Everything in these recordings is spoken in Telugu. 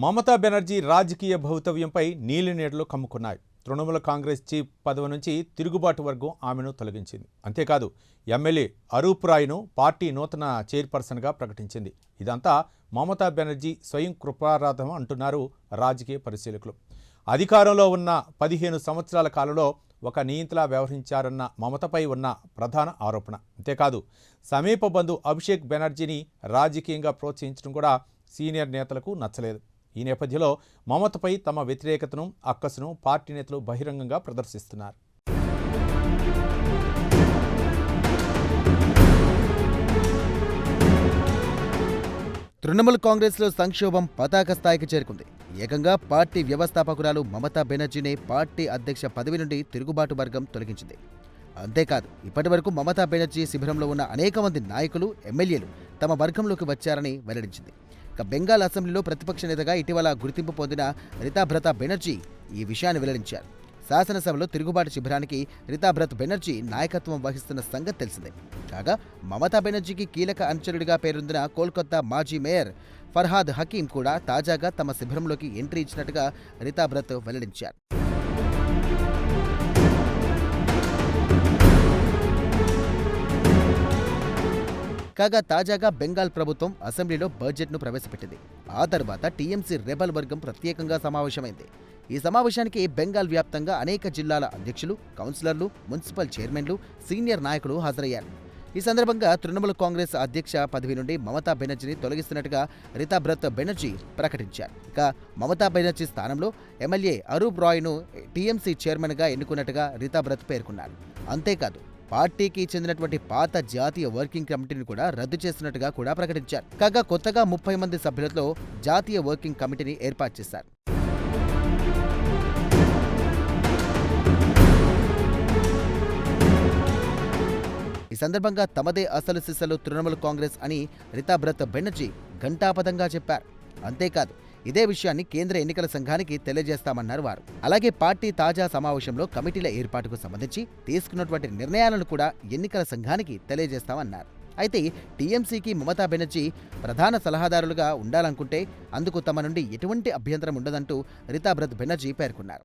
మమతా బెనర్జీ రాజకీయ భవితవ్యంపై నీలినీడలు కమ్ముకున్నాయి. తృణమూల కాంగ్రెస్ చీఫ్ పదవి నుంచి తిరుగుబాటు వర్గం ఆమెను తొలగించింది. అంతేకాదు ఎమ్మెల్యే అరూప్ రాయ్ను పార్టీ నూతన చైర్పర్సన్గా ప్రకటించింది. ఇదంతా మమతా బెనర్జీ స్వయం కృపారాధం అంటున్నారు రాజకీయ పరిశీలకులు. అధికారంలో ఉన్న 15 సంవత్సరాల కాలంలో ఒక నియంతలా వ్యవహరించారన్న మమతపై ఉన్న ప్రధాన ఆరోపణ. అంతేకాదు సమీప బంధు అభిషేక్ బెనర్జీని రాజకీయంగా ప్రోత్సహించడం కూడా సీనియర్ నేతలకు నచ్చలేదు. ఈ నేపథ్యంలో మమతపై తమ వ్యతిరేకతను, అక్కసును పార్టీ నేతలు బహిరంగంగా ప్రదర్శిస్తున్నారు. తృణమూల్ కాంగ్రెస్లో సంక్షోభం పతాక స్థాయికి చేరుకుంది. ఏకంగా పార్టీ వ్యవస్థాపకురాలు మమతా బెనర్జీనే పార్టీ అధ్యక్ష పదవి నుండి తిరుగుబాటు వర్గం తొలగించింది. అంతేకాదు ఇప్పటివరకు మమతా బెనర్జీ శిబిరంలో ఉన్న అనేక మంది నాయకులు, ఎమ్మెల్యేలు తమ వర్గంలోకి వచ్చారని వెల్లడించింది. బెంగాల్ అసెంబ్లీలో ప్రతిపక్ష నేతగా ఇటీవల గుర్తింపు పొందిన రితాభ్రత బెనర్జీ ఈ విషయాన్ని వెల్లడించారు. శాసనసభలో తిరుగుబాటు శిబిరానికి రితాభ్రత్ బెనర్జీ నాయకత్వం వహిస్తున్న సంగతి తెలిసిందే. కాగా మమతా బెనర్జీకి కీలక అనుచరుడిగా పేరొందిన కోల్కతా మాజీ మేయర్ ఫర్హాద్ హకీం కూడా తాజాగా తమ శిబిరంలోకి ఎంట్రీ ఇచ్చినట్టుగా రితాభ్రత్ వెల్లడించారు. కాగా తాజాగా బెంగాల్ ప్రభుత్వం అసెంబ్లీలో బడ్జెట్ను ప్రవేశపెట్టింది. ఆ తర్వాత టీఎంసీ రెబల్ వర్గం ప్రత్యేకంగా సమావేశమైంది. ఈ సమావేశానికి బెంగాల్ వ్యాప్తంగా అనేక జిల్లాల అధ్యక్షులు, కౌన్సిలర్లు, మున్సిపల్ చైర్మన్లు, సీనియర్ నాయకులు హాజరయ్యారు. ఈ సందర్భంగా తృణమూల్ కాంగ్రెస్ అధ్యక్ష పదవి నుండి మమతా బెనర్జీని తొలగిస్తున్నట్టుగా రితాభ్రత్ బెనర్జీ ప్రకటించారు. ఇక మమతా బెనర్జీ స్థానంలో ఎమ్మెల్యే అరూప్ రాయ్ను టీఎంసీ చైర్మన్గా ఎన్నుకున్నట్టుగా రితాభ్రత్ పేర్కొన్నారు. అంతేకాదు పార్టీకి చెందినటువంటి పాత జాతీయ వర్కింగ్ కమిటీని కూడా రద్దు చేసినట్టుగా కూడా ప్రకటించారు. కాగా కొత్తగా 30 మంది సభ్యులతో జాతీయ వర్కింగ్ కమిటీని ఏర్పాటు చేశారు. ఈ సందర్భంగా తమదే అసలు సిసలు తృణమూల్ కాంగ్రెస్ అని రితాభ్రత్ బెనర్జీ ఘంటాపథంగా చెప్పారు. అంతేకాదు ఇదే విషయాన్ని కేంద్ర ఎన్నికల సంఘానికి తెలియజేస్తామన్నారు వారు. అలాగే పార్టీ తాజా సమావేశంలో కమిటీల ఏర్పాటుకు సంబంధించి తీసుకున్నటువంటి నిర్ణయాలను కూడా ఎన్నికల సంఘానికి తెలియజేస్తామన్నారు. అయితే టీఎంసీకి మమతా బెనర్జీ ప్రధాన సలహాదారులుగా ఉండాలనుకుంటే అందుకు తమ నుండి ఎటువంటి అభ్యంతరం ఉండదంటూ రితాభ్రత్ బెనర్జీ పేర్కొన్నారు.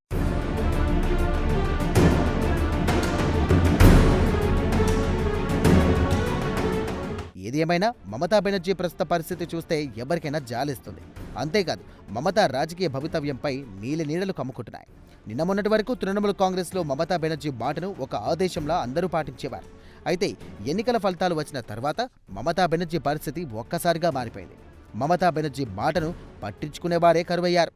ఏది ఏమైనా మమతా బెనర్జీ ప్రస్తుత పరిస్థితి చూస్తే ఎవరికైనా జాలిస్తుంది. అంతేకాదు మమతా రాజకీయ భవితవ్యంపై నీడలు కమ్ముకుంటున్నాయి. నిన్న మొన్నటి వరకు తృణమూల్ కాంగ్రెస్లో మమతా బెనర్జీ మాటను ఒక ఆదేశంలా అందరూ పాటించేవారు. అయితే ఎన్నికల ఫలితాలు వచ్చిన తర్వాత మమతా బెనర్జీ పరిస్థితి ఒక్కసారిగా మారిపోయింది. మమతా బెనర్జీ మాటను పట్టించుకునేవారే కరువయ్యారు.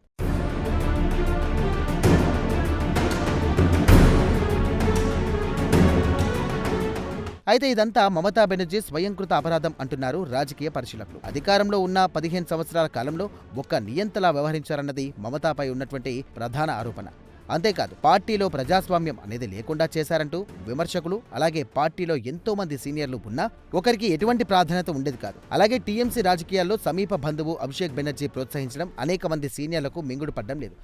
అయితే ఇదంతా మమతా బెనర్జీ స్వయంకృత అపరాధం అంటున్నారు రాజకీయ పరిశీలకులు. అధికారంలో ఉన్న 15 సంవత్సరాల కాలంలో ఒక్క నియంతలా వ్యవహరించారన్నది మమతాపై ఉన్నటువంటి ప్రధాన ఆరోపణ. అంతేకాదు పార్టీలో ప్రజాస్వామ్యం అనేది లేకుండా చేశారంటూ విమర్శకులు, అలాగే పార్టీలో ఎంతో మంది సీనియర్లు ఉన్నా ఒకరికి ఎటువంటి ప్రాధాన్యత ఉండేది కాదు. అలాగే టీఎంసీ రాజకీయాల్లో సమీప బంధువు అభిషేక్ బెనర్జీ ప్రోత్సహించడం అనేక మంది సీనియర్లకు మింగుడు పడ్డం లేదు.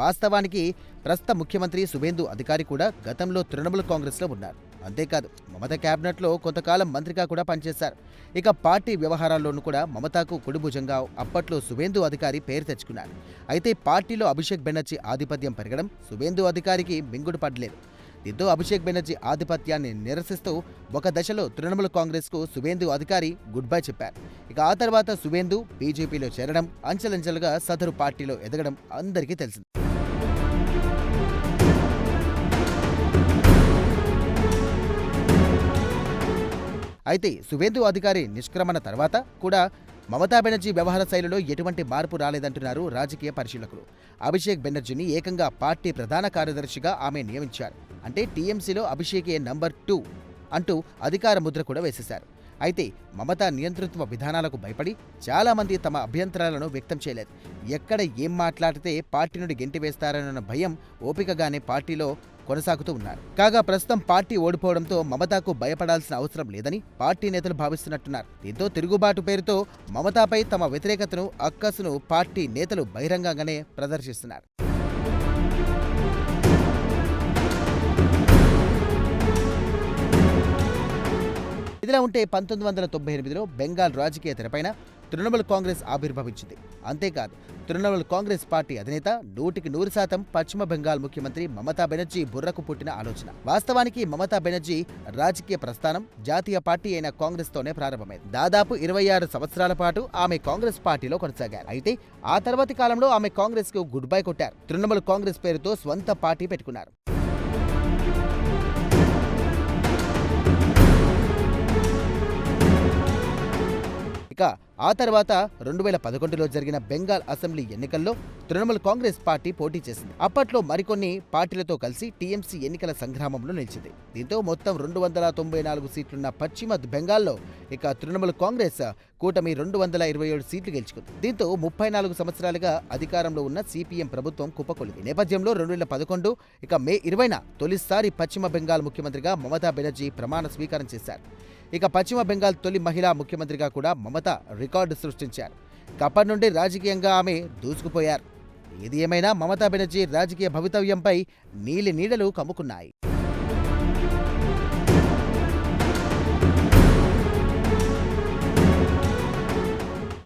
వాస్తవానికి ప్రస్తుత ముఖ్యమంత్రి సువేందు అధికారి కూడా గతంలో తృణమూల్ కాంగ్రెస్లో ఉన్నారు. అంతేకాదు మమతా క్యాబినెట్లో కొంతకాలం మంత్రిగా కూడా పనిచేశారు. ఇక పార్టీ వ్యవహారాల్లోనూ కూడా మమతాకు కుడిభుజంగా అప్పట్లో సువేందు అధికారి పేరు తెచ్చుకున్నారు. అయితే పార్టీలో అభిషేక్ బెనర్జీ ఆధిపత్యం పెరగడం సువేందు అధికారికి మింగుడు పడలేదు. దీంతో అభిషేక్ బెనర్జీ ఆధిపత్యాన్ని నిరసిస్తూ ఒక దశలో తృణమూల్ కాంగ్రెస్కు సువేందు అధికారి గుడ్ బై చెప్పారు. ఇక ఆ తర్వాత సువేందు బీజేపీలో చేరడం, అంచెలంచెలుగా సదరు పార్టీలో ఎదగడం అందరికీ తెలిసింది. అయితే సువేందు అధికారి నిష్క్రమణ తర్వాత కూడా మమతా బెనర్జీ వ్యవహార శైలిలో ఎటువంటి మార్పు రాలేదంటున్నారు రాజకీయ పరిశీలకులు. అభిషేక్ బెనర్జీని ఏకంగా పార్టీ ప్రధాన కార్యదర్శిగా ఆమె నియమించారు. అంటే టీఎంసీలో అభిషేకే నంబర్ 2 అంటూ అధికార ముద్ర కూడా వేసేశారు. అయితే మమతా నియంతృత్వ విధానాలకు భయపడి చాలామంది తమ అభ్యంతరాలను వ్యక్తం చేయలేదు. ఎక్కడ ఏం మాట్లాడితే పార్టీ నుండి గెంటివేస్తారన్న భయం ఓపికగానే పార్టీలో కొనసాగుతూ ఉన్నారు. కాగా ప్రస్తుతం పార్టీ ఓడిపోవడంతో మమతాకు భయపడాల్సిన అవసరం లేదని పార్టీ నేతలు భావిస్తున్నట్టున్నారు. దీంతో తిరుగుబాటు పేరుతో మమతాపై తమ వ్యతిరేకతను, అక్కసును పార్టీ నేతలు బహిరంగంగానే ప్రదర్శిస్తున్నారు. ఇదిలా ఉంటే 1998లో బెంగాల్ రాజకీయ తెరపైన తృణమూల్ కాంగ్రెస్ ఆవిర్భవించింది. అంతేకాదు తృణమూల్ కాంగ్రెస్ పార్టీ అధినేత 100% పశ్చిమ బెంగాల్ ముఖ్యమంత్రి మమతా బెనర్జీ బుర్రకు పుట్టిన ఆలోచన. వాస్తవానికి మమతా బెనర్జీ రాజకీయ ప్రస్థానం జాతీయ పార్టీ అయిన కాంగ్రెస్ తోనే ప్రారంభమైంది. దాదాపు 26 సంవత్సరాల పాటు ఆమె కాంగ్రెస్ పార్టీలో కొనసాగారు. అయితే ఆ తర్వాతి కాలంలో ఆమె కాంగ్రెస్ కు గుడ్ బై కొట్టారు. తృణమూల్ కాంగ్రెస్ పేరుతో స్వంత పార్టీ పెట్టుకున్నారు. ఇక ఆ తర్వాత 2011లో జరిగిన బెంగాల్ అసెంబ్లీ ఎన్నికల్లో తృణమూల్ కాంగ్రెస్ పార్టీ పోటీ చేసింది. అప్పట్లో మరికొన్ని పార్టీలతో కలిసి టీఎంసీ ఎన్నికల సంగ్రామంలో నిలిచింది. దీంతో మొత్తం 294 సీట్లున్న పశ్చిమ బెంగాల్లో ఇక తృణమూల్ కాంగ్రెస్ కూటమి 227 సీట్లు గెలుచుకుంది. దీంతో 34 సంవత్సరాలుగా అధికారంలో ఉన్న సిపిఎం ప్రభుత్వం కుప్పకొలింది. ఈ నేపథ్యంలో 2011 ఇక మే 20న తొలిసారి పశ్చిమ బెంగాల్ ముఖ్యమంత్రిగా మమతా బెనర్జీ ప్రమాణ స్వీకారం చేశారు. ఇక పశ్చిమ బెంగాల్ తొలి మహిళా ముఖ్యమంత్రిగా కూడా మమత రికార్డు సృష్టించారు. అప్పటి నుండి రాజకీయంగా ఆమె దూసుకుపోయారు. ఏది ఏమైనా మమతా బెనర్జీ రాజకీయ భవితవ్యంపై నీలి నీడలు కమ్ముకున్నాయి.